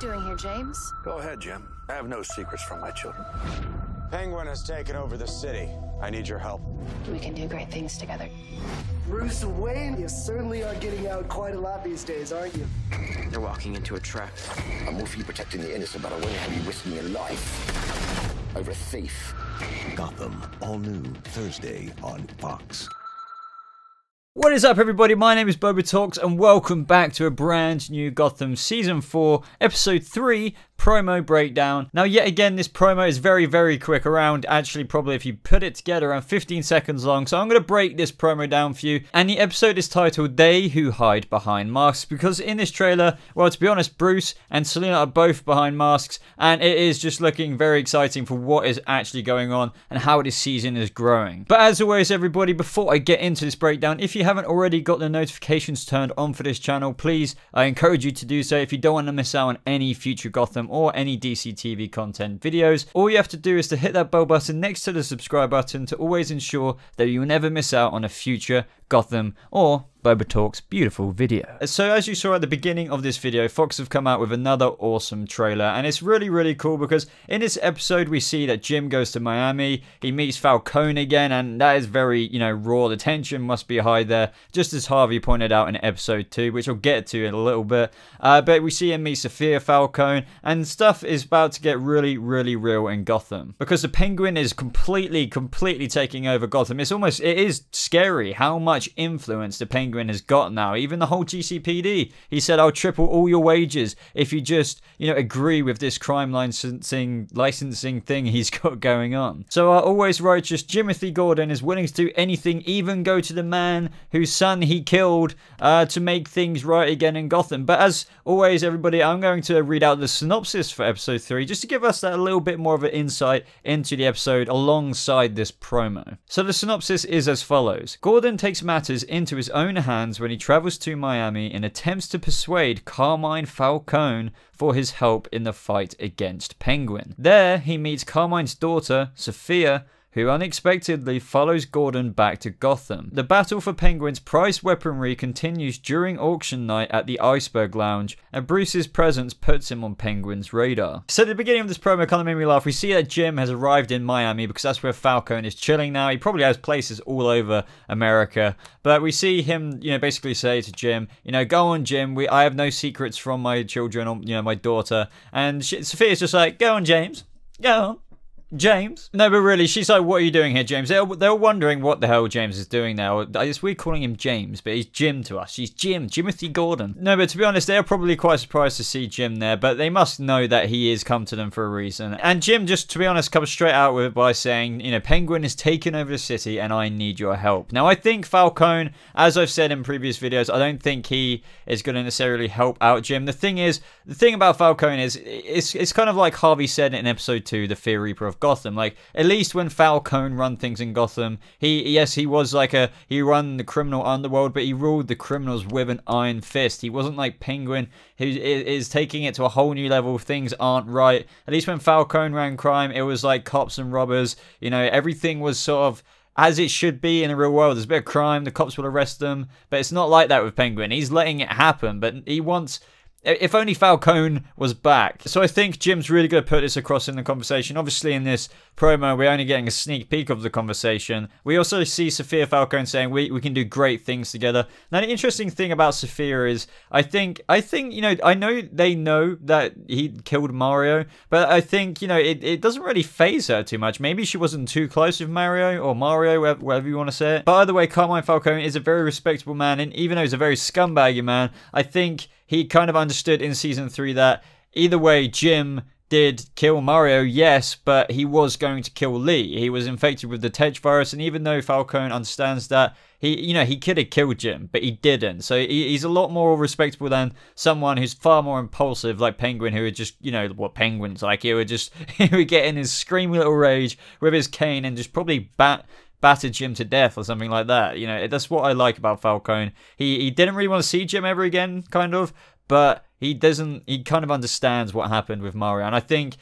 doing here, James? Go ahead, Jim. I have no secrets from my children. Penguin has taken over the city. I need your help. We can do great things together. Bruce Wayne, you certainly are getting out quite a lot these days, aren't you? They're walking into a trap. I'm all for you protecting the innocent, but I won't have you risking your life over a thief. Gotham, all new Thursday on Fox. What is up, everybody? My name is BobaTalks and welcome back to a brand new Gotham Season 4, Episode 3 promo breakdown. Now, yet again, this promo is very quick, around, actually, probably if you put it together, around 15 seconds long. So I'm going to break this promo down for you. And the episode is titled They Who Hide Behind Masks, because in this trailer, well, to be honest, Bruce and Selina are both behind masks, and it is just looking very exciting for what is actually going on and how this season is growing. But as always, everybody, before I get into this breakdown, if you haven't already got the notifications turned on for this channel, please, I encourage you to do so if you don't want to miss out on any future Gotham or any DC TV content videos. All you have to do is to hit that bell button next to the subscribe button to always ensure that you will never miss out on a future Gotham or BobaTalks beautiful video. So as you saw at the beginning of this video, Fox have come out with another awesome trailer, and it's really cool because in this episode we see that Jim goes to Miami, he meets Falcone again, and that is very, raw. The tension must be high there, just as Harvey pointed out in episode 2, which I'll get to in a little bit. But we see him meet Sophia Falcone, and stuff is about to get really real in Gotham, because the Penguin is completely taking over Gotham. It is scary how much influence the Penguin has got now. Even the whole GCPD, he said, I'll triple all your wages if you just, agree with this crime licensing thing he's got going on. So our always righteous Jimothy Gordon is willing to do anything, even go to the man whose son he killed, to make things right again in Gotham. But as always, everybody, I'm going to read out the synopsis for episode 3, just to give us that a little bit more of an insight into the episode alongside this promo. So the synopsis is as follows. Gordon takes matters into his own hands when he travels to Miami and attempts to persuade Carmine Falcone for his help in the fight against Penguin. There, he meets Carmine's daughter, Sophia, who unexpectedly follows Gordon back to Gotham. The battle for Penguin's prized weaponry continues during auction night at the Iceberg Lounge, and Bruce's presence puts him on Penguin's radar. So at the beginning of this promo kind of made me laugh. We see that Jim has arrived in Miami because that's where Falcone is chilling now. He probably has places all over America, but we see him, basically say to Jim, go on, Jim, I have no secrets from my children or, my daughter. And Sophia's just like, go on, James, go on. James? No, but really, she's like, what are you doing here, James? They're wondering what the hell James is doing now. It's weird calling him James, but he's Jim to us. He's Jimothy Gordon. No, but to be honest, they're probably quite surprised to see Jim there, but they must know that he is come to them for a reason. And Jim, just to be honest, comes straight out with it by saying, Penguin has taken over the city and I need your help. Now, I think Falcone, as I've said in previous videos, I don't think he is going to necessarily help out Jim. The thing about Falcone is, it's kind of like Harvey said in episode 2, the Fear Reaper of Gotham. Like, at least when Falcone run things in Gotham, he was like he run the criminal underworld, but he ruled the criminals with an iron fist. He wasn't like Penguin, who is taking it to a whole new level. Things aren't right. At least when Falcone ran crime, it was like cops and robbers. Everything was sort of as it should be in the real world. There's a bit of crime, the cops will arrest them, but it's not like that with Penguin. He's letting it happen, but he wants... If only Falcone was back. So I think Jim's really going to put this across in the conversation. Obviously, in this promo, we're only getting a sneak peek of the conversation. We also see Sophia Falcone saying we can do great things together. Now, the interesting thing about Sophia is, I think, I know they know that he killed Mario, but I think, it doesn't really faze her too much. Maybe she wasn't too close with Mario, or Mario, whatever you want to say it. But either way, Carmine Falcone is a very respectable man, and even though he's a very scumbaggy man, I think he kind of understood in Season 3 that either way, Jim did kill Mario, yes, but he was going to kill Lee. He was infected with the Tej virus, and even though Falcone understands that, he could have killed Jim, but he didn't. So he's a lot more respectable than someone who's far more impulsive, like Penguin, who would just, what Penguin's like. He would get in his screaming little rage with his cane and just probably batter Jim to death or something like that. That's what I like about Falcone. He didn't really want to see Jim ever again, kind of, but he kind of understands what happened with Mario, and I think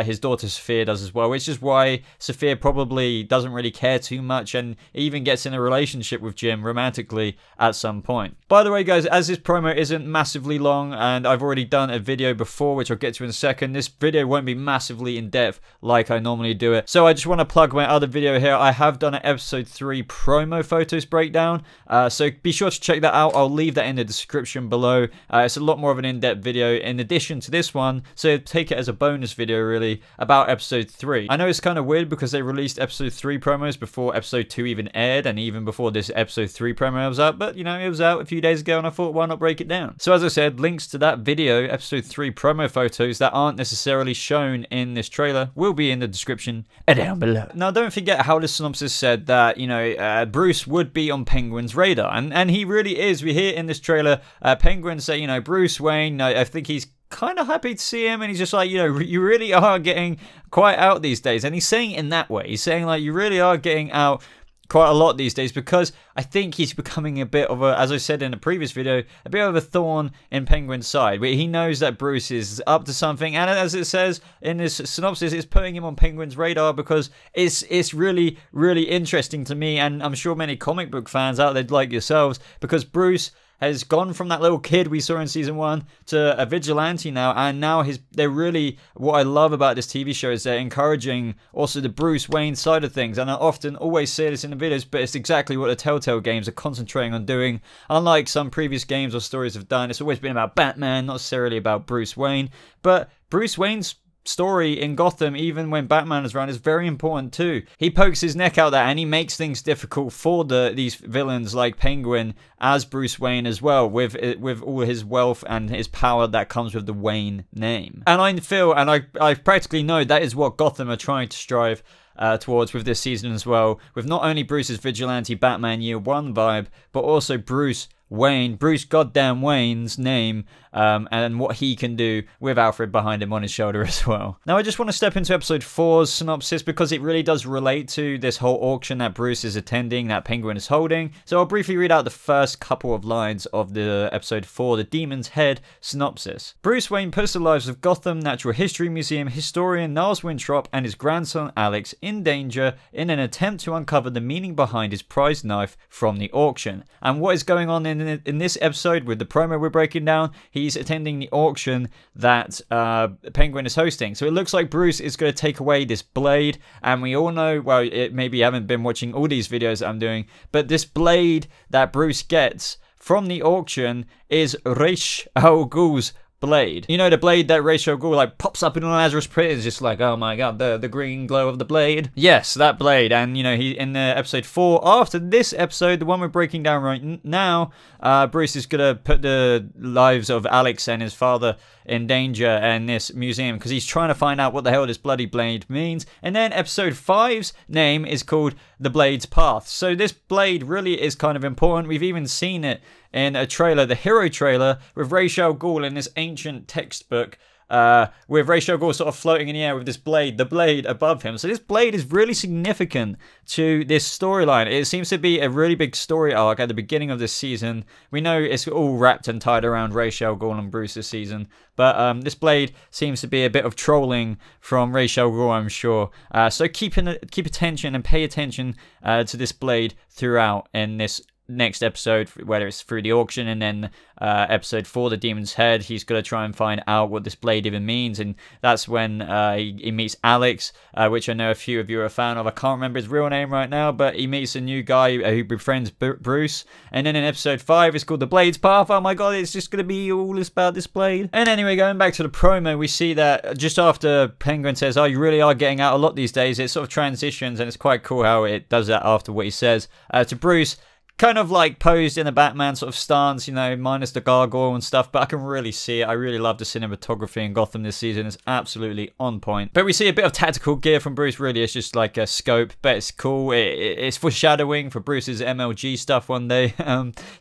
his daughter Sophia does as well, which is why Sophia probably doesn't really care too much and even gets in a relationship with Jim romantically at some point. By the way, guys, as this promo isn't massively long, and I've already done a video before, which I'll get to in a second, this video won't be massively in depth like I normally do it. So I just want to plug my other video here. I have done an episode 3 promo photos breakdown, so be sure to check that out. I'll leave that in the description below. It's a lot more of an in-depth video in addition to this one, so take it as a bonus video really about episode 3. I know it's kind of weird because they released episode 3 promos before episode 2 even aired, and even before this episode 3 promo was up, but you know, it was out a few days ago and I thought, why not break it down? So as I said, links to that video, episode 3 promo photos that aren't necessarily shown in this trailer will be in the description down below. Now don't forget how the synopsis said that, you know, Bruce would be on Penguin's radar, and he really is. We hear in this trailer Penguin say, you know, Bruce Wayne, I think he's kind of happy to see him, and he's just like, you know, you really are getting quite out these days. And he's saying it in that way. He's saying like, you really are getting out quite a lot these days, because I think he's becoming a bit of a, as I said in the previous video, a bit of a thorn in Penguin's side. He knows that Bruce is up to something, and as it says in this synopsis, it's putting him on Penguin's radar because it's really, really interesting to me, and I'm sure many comic book fans out there like yourselves, because Bruce has gone from that little kid we saw in season 1 to a vigilante now, and now they're really, what I love about this TV show is they're encouraging also the Bruce Wayne side of things, and I often always say this in the videos, but it's exactly what the Telltale games are concentrating on doing. Unlike some previous games or stories have done, it's always been about Batman, not necessarily about Bruce Wayne, but Bruce Wayne's story in Gotham, even when Batman is around, is very important too. He pokes his neck out there and he makes things difficult for these villains like Penguin as Bruce Wayne as well, with all his wealth and his power that comes with the Wayne name. And I feel, and I practically know that is what Gotham are trying to strive towards with this season as well, with not only Bruce's vigilante Batman Year 1 vibe, but also Bruce goddamn Wayne's name, and what he can do with Alfred behind him on his shoulder as well. Now I just want to step into episode 4's synopsis because it really does relate to this whole auction that Bruce is attending, that Penguin is holding. So I'll briefly read out the first couple of lines of the episode 4, the Demon's Head synopsis. Bruce Wayne puts the lives of Gotham Natural History Museum historian Niles Winthrop and his grandson Alex in danger in an attempt to uncover the meaning behind his prized knife from the auction. And what is going on in this episode with the promo we're breaking down? He's attending the auction that Penguin is hosting. So it looks like Bruce is going to take away this blade, and we all know, well, maybe you haven't been watching all these videos that I'm doing, but this blade that Bruce gets from the auction is Ra's al Ghul's blade. You know, the blade that Ra's al Ghul like pops up in Lazarus Pit is just like, oh my god, the green glow of the blade. Yes, that blade. And you know, he in the episode 4, after this episode, the one we're breaking down right now, Bruce is gonna put the lives of Alex and his father in danger in this museum because he's trying to find out what the hell this bloody blade means. And then episode 5's name is called The Blade's Path. So this blade really is kind of important. We've even seen it in a trailer, the hero trailer, with Ra's al Ghul in this ancient textbook, with Ra's al Ghul sort of floating in the air with this blade, the blade above him. So this blade is really significant to this storyline. It seems to be a really big story arc at the beginning of this season. We know it's all wrapped and tied around Ra's al Ghul and Bruce this season, but this blade seems to be a bit of trolling from Ra's al Ghul, I'm sure. So keep attention and pay attention to this blade throughout in this next episode, whether it's through the auction, and then episode 4, the Demon's Head, he's going to try and find out what this blade even means, and that's when he meets Alex, which I know a few of you are a fan of. I can't remember his real name right now, but he meets a new guy who befriends Bruce, and then in episode 5, it's called The Blade's Path. Oh my god, it's just going to be all this about this blade. And anyway, going back to the promo, we see that just after Penguin says, oh, you really are getting out a lot these days, it sort of transitions, and it's quite cool how it does that after what he says, to Bruce, kind of like posed in a Batman sort of stance, you know, minus the gargoyle and stuff, but I can really see it. I really love the cinematography in Gotham this season. It's absolutely on point. But we see a bit of tactical gear from Bruce, really. It's just like a scope, but it's cool. It's foreshadowing for Bruce's MLG stuff one day.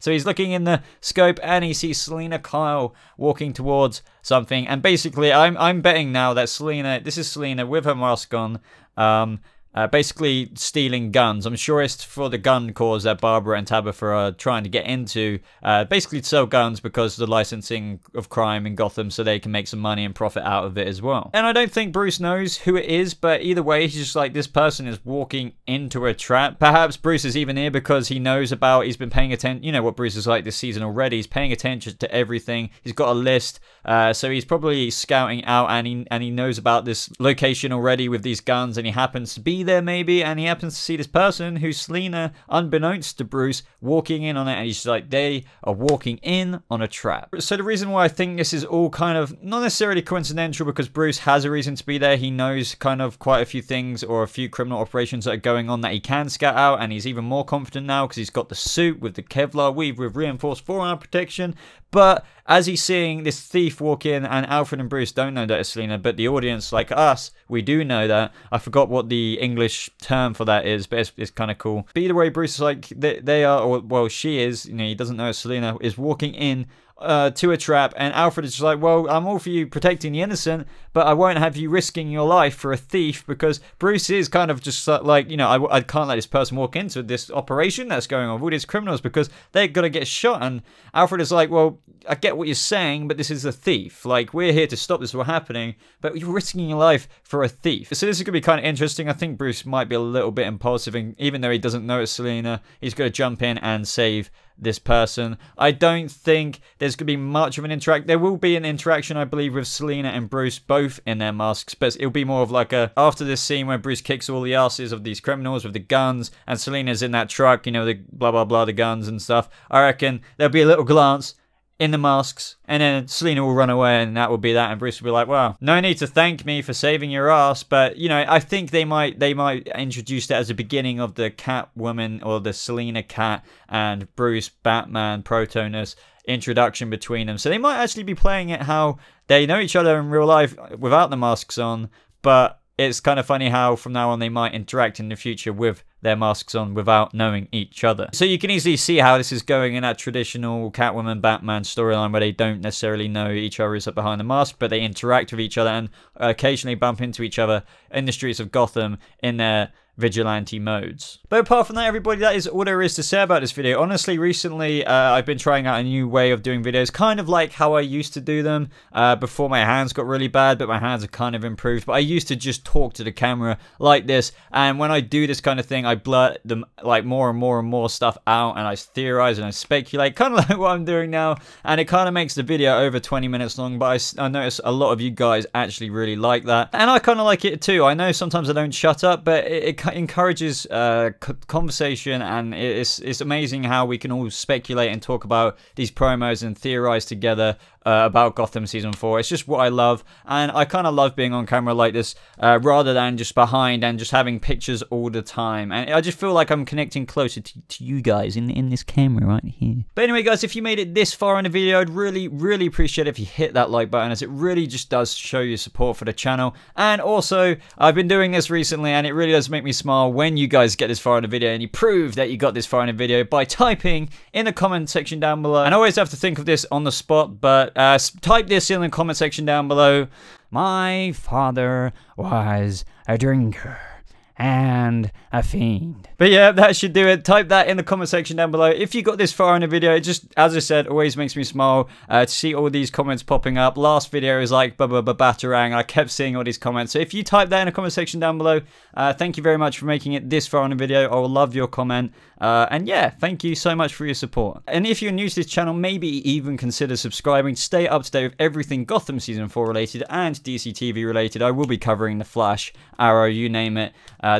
So he's looking in the scope and he sees Selina Kyle walking towards something. And basically, I'm betting now that Selina, this is Selina with her mask on, basically stealing guns. I'm sure it's for the gun cause that Barbara and Tabitha are trying to get into, basically to sell guns because of the licensing of crime in Gotham, so they can make some money and profit out of it as well. And I don't think Bruce knows who it is, but either way, he's just like, this person is walking into a trap. Perhaps Bruce is even here because he knows about, he's been paying attention, you know what Bruce is like this season already, he's paying attention to everything, he's got a list, so he's probably scouting out, and he knows about this location already with these guns, and he happens to be there maybe, and he happens to see this person who's Selena, unbeknownst to Bruce, walking in on it, and he's like, they are walking in on a trap. So the reason why I think this is all kind of not necessarily coincidental, because Bruce has a reason to be there. He knows kind of quite a few things, or a few criminal operations that are going on that he can scout out, and he's even more confident now because he's got the suit with the Kevlar weave with reinforced forearm protection. But as he's seeing this thief walk in, and Alfred and Bruce don't know that it's Selena, but the audience, like us, we do know that. I forgot what the English term for that is, but it's kind of cool. But either way, Bruce is like, they are, or well, she is, you know, he doesn't know it's Selena, is walking in to a trap, and Alfred is just like, well, I'm all for you protecting the innocent, but I won't have you risking your life for a thief, because Bruce is kind of just like, you know, I can't let this person walk into this operation that's going on with all these criminals because they're gonna get shot. And Alfred is like, well, I get what you're saying, but this is a thief. Like, we're here to stop this from happening, but you're risking your life for a thief. So this is gonna be kind of interesting. I think Bruce might be a little bit impulsive, and even though he doesn't know it's Selena, he's gonna jump in and save this person. I don't think there's going to be much of an interaction. There will be an interaction, I believe, with Selena and Bruce both in their masks, but it'll be more of like a, after this scene where Bruce kicks all the asses of these criminals with the guns, and Selena's in that truck, you know, the blah blah blah, the guns and stuff, I reckon there'll be a little glance in the masks, and then Selena will run away, and that will be that, and Bruce will be like, well, no need to thank me for saving your ass. But, you know, I think they might introduce that as the beginning of the Catwoman, or the Selena Cat and Bruce Batman Protonus introduction between them. So they might actually be playing it how they know each other in real life without the masks on, but it's kind of funny how from now on they might interact in the future with their masks on without knowing each other. So you can easily see how this is going in that traditional Catwoman Batman storyline, where they don't necessarily know each other is behind the mask, but they interact with each other and occasionally bump into each other in the streets of Gotham in their vigilante modes. But apart from that, everybody, that is all there is to say about this video. Honestly, recently I've been trying out a new way of doing videos, kind of like how I used to do them before my hands got really bad, but my hands have kind of improved. But I used to just talk to the camera like this, and when I do this kind of thing, I blurt them like more and more stuff out, and I theorize and I speculate, kind of like what I'm doing now, and it kind of makes the video over 20 minutes long. But I notice a lot of you guys actually really like that, and I kind of like it too. I know sometimes I don't shut up, but it encourages conversation, and it's amazing how we can all speculate and talk about these promos and theorize together about Gotham Season 4. It's just what I love, and I kind of love being on camera like this rather than just behind and just having pictures all the time. And I just feel like I'm connecting closer to you guys in this camera right here. But anyway, guys, if you made it this far in the video, I'd really appreciate it if you hit that like button, as it really just does show your support for the channel. And also, I've been doing this recently, and it really does make me smile when you guys get this far in the video, and you prove that you got this far in the video by typing in the comment section down below. And I always have to think of this on the spot, but type this in the comment section down below. My father was a drinker and a fiend. But yeah, that should do it. Type that in the comment section down below if you got this far in the video. It just, as I said, always makes me smile to see all these comments popping up. Last video is like batarang. I kept seeing all these comments. So if you type that in the comment section down below, thank you very much for making it this far in the video. I will love your comment. And yeah, thank you so much for your support. And if you're new to this channel, maybe even consider subscribing to stay up to date with everything Gotham Season 4 related and DC TV related. I will be covering The Flash, Arrow, you name it,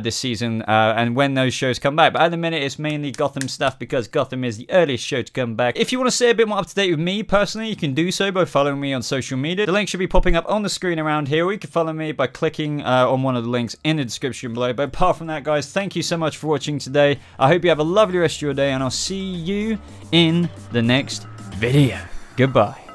this season, and when those shows come back. But at the minute, it's mainly Gotham stuff, because Gotham is the earliest show to come back. If you want to stay a bit more up to date with me personally, you can do so by following me on social media. The link should be popping up on the screen around here, or you can follow me by clicking on one of the links in the description below. But apart from that, guys, thank you so much for watching today. I hope you have a lovely rest of your day, and I'll see you in the next video. Goodbye.